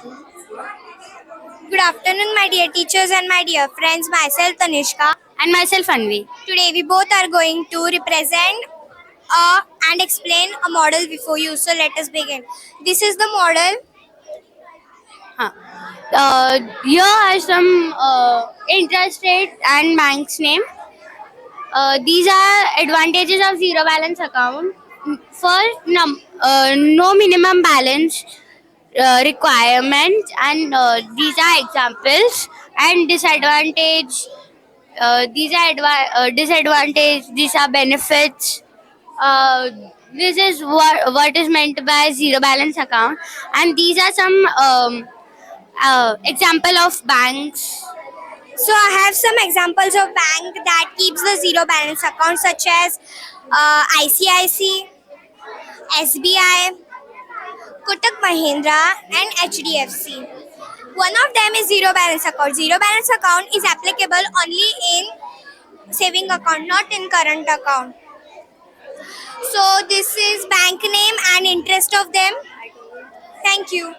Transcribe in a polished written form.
Good afternoon, my dear teachers and my dear friends. Myself Tanishka. And myself, Anvi. Today we both are going to represent and explain a model before you. So let us begin. This is the model. Huh. Here are some interest rate and bank's name. These are advantages of zero balance account. First, no minimum balance requirement, and these are examples. And disadvantage. These are disadvantage. These are benefits. Uh, this is what is meant by zero balance account, and these are some example of banks. So I have some examples of bank that keeps the zero balance account such as ICIC, SBI, Kotak Mahindra and HDFC. One of them is zero balance account. Zero balance account is applicable only in saving account, not in current account. So this is bank name and interest of them. Thank you.